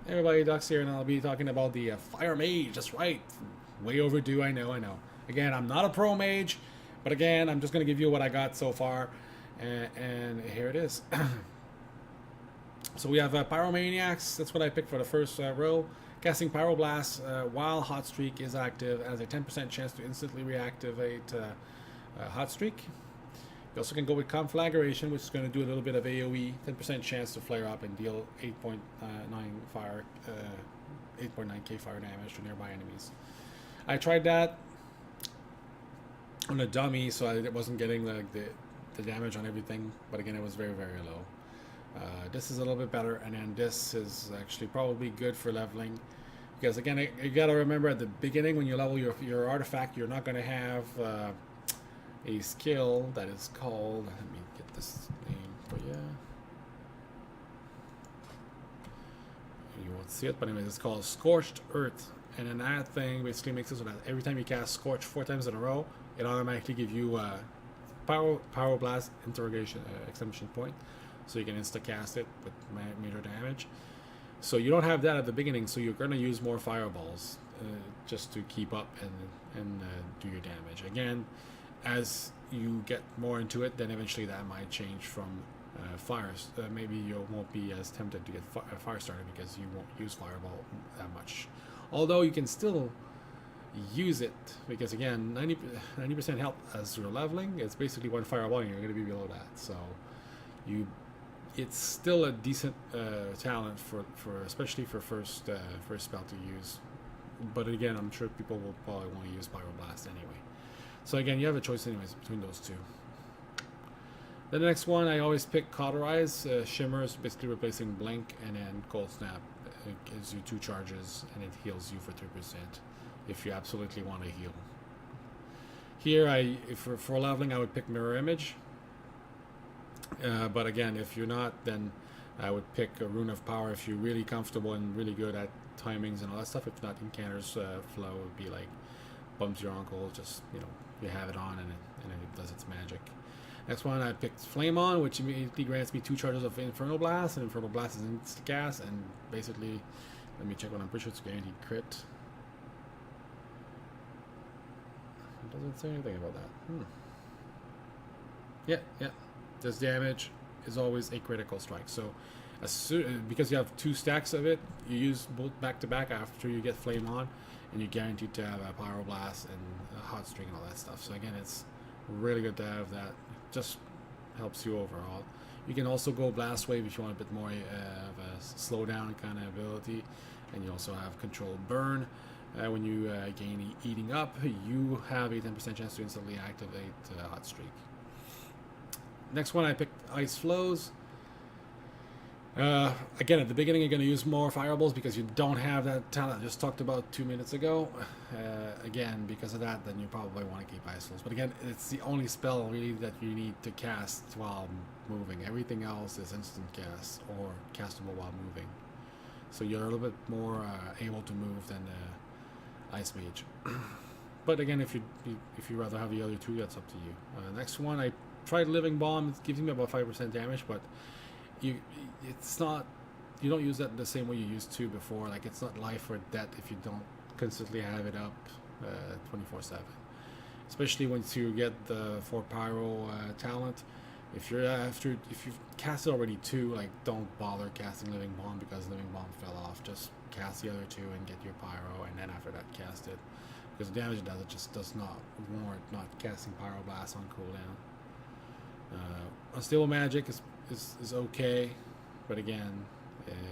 Everybody, Ducks here, and I'll be talking about the Fire Mage. That's right. Way overdue, I know, I know. Again, I'm not a pro mage, but again, I'm just going to give you what I got so far. And here it is. So we have Pyromaniacs. That's what I picked for the first row. Casting Pyroblast while Hot Streak is active has a 10% chance to instantly reactivate Hot Streak. You also can go with Conflagration, which is going to do a little bit of AoE, 10% chance to flare up and deal 8.9 fire, 8.9k fire damage to nearby enemies. I tried that on a dummy, so I wasn't getting the damage on everything, but again, it was very, very low. This is a little bit better, and then this is actually probably good for leveling, because again, you got to remember at the beginning when you level your artifact, you're not going to have a skill that is called, let me get this name for you. You won't see it, but anyways, it's called Scorched Earth. And then that thing basically makes it so that every time you cast Scorch 4 times in a row, it automatically gives you Pyroblast interrogation exclamation point. So you can insta-cast it with meter damage. So you don't have that at the beginning, so you're going to use more fireballs just to keep up and do your damage. Again, as you get more into it, then eventually that might change from fires. Maybe you won't be as tempted to get fire started because you won't use fireball that much. Although you can still use it, because again, 90% health as you're leveling, it's basically one fireball and you're going to be below that. So it's still a decent talent for especially for first spell to use. But again, I'm sure people will probably want to use Pyroblast anyway. So again, you have a choice anyways between those two. The next one, I always pick Cauterize. Shimmers, basically replacing Blink, and then Cold Snap. It gives you 2 charges, and it heals you for 3% if you absolutely want to heal. Here, for leveling, I would pick Mirror Image. But again, if you're not, then I would pick a Rune of Power if you're really comfortable and really good at timings and all that stuff. If not, Incanter's Flow would be like bumps your uncle, just, you know, you have it on and it does its magic. Next one, I picked Flame On, which immediately grants me 2 charges of Infernal Blast, and Infernal Blast is instant cast, and basically, let me check what I'm pretty sure it's guaranteed crit. It doesn't say anything about that. Yeah. This damage is always a critical strike. So, because you have 2 stacks of it, you use both back to back after you get Flame On, and you're guaranteed to have a Pyroblast and a Hot Streak and all that stuff. So again, it's really good to have that. Just helps you overall. You can also go Blast Wave if you want a bit more of a slowdown kind of ability, and you also have Controlled Burn. When you gain Eating Up, you have a 10% chance to instantly activate Hot Streak. Next one, I picked Ice Flows. Again, at the beginning, you're going to use more fireballs because you don't have that talent I just talked about 2 minutes ago. Again, because of that, then you probably want to keep Ice Flows. But again, it's the only spell really that you need to cast while moving. Everything else is instant cast or castable while moving. So you're a little bit more able to move than Ice Mage. But again, if you rather have the other 2, that's up to you. Next one, I tried Living Bomb. It gives me about 5% damage, but it's not, you don't use that the same way you used to before. Like, it's not life or death if you don't constantly have it up 24/7. Especially once you get the 4 pyro talent. If you've casted already 2, like, don't bother casting Living Bomb because Living Bomb fell off. Just cast the other 2 and get your pyro, and then after that cast it, because the damage it does, it just does not warrant not casting Pyroblast on cooldown. Unstable Magic is okay, but again,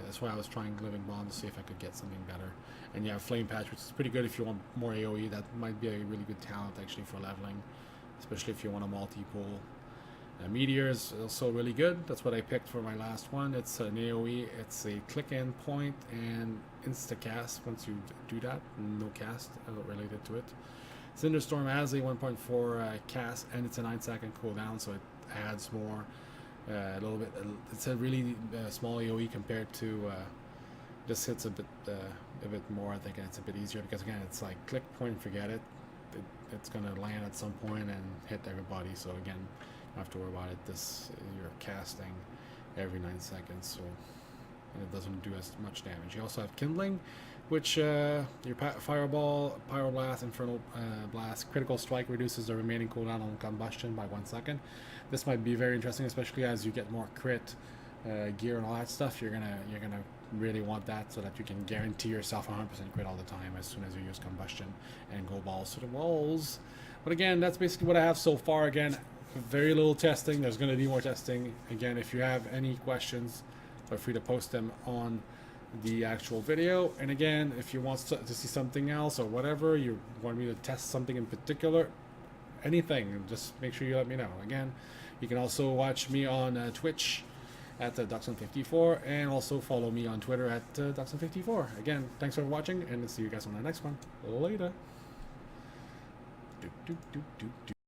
that's why I was trying Living Bomb to see if I could get something better. And you have Flame Patch, which is pretty good if you want more AoE. That might be a really good talent actually for leveling, especially if you want a multi-pool. Meteor is also really good. That's what I picked for my last one. It's an AoE. It's a click end point and insta-cast once you do that. No cast related to it. Cinderstorm has a 1.4 cast, and it's a 9-second cooldown, so it adds more. A little bit. It's a really small AoE compared to this. Hits a bit more, I think, and it's a bit easier because again, it's like click, point, forget it. It's gonna land at some point and hit everybody. So again, you don't have to worry about it. You're casting every 9 seconds. So and it doesn't do as much damage. You also have Kindling, which your Fireball, Pyroblast, Infernal Blast, Critical Strike reduces the remaining cooldown on combustion by 1 second. This might be very interesting, especially as you get more crit gear and all that stuff. You're gonna really want that so that you can guarantee yourself 100% crit all the time as soon as you use combustion and go balls to the walls. But again, that's basically what I have so far. Again, very little testing. There's going to be more testing. Again, if you have any questions, feel free to post them on the actual video. And again, if you want to see something else or whatever, you want me to test something in particular, anything, just make sure you let me know. Again, you can also watch me on Twitch at DXUN54, and also follow me on Twitter at DXUN54. Again, thanks for watching, and see you guys on the next one. Later.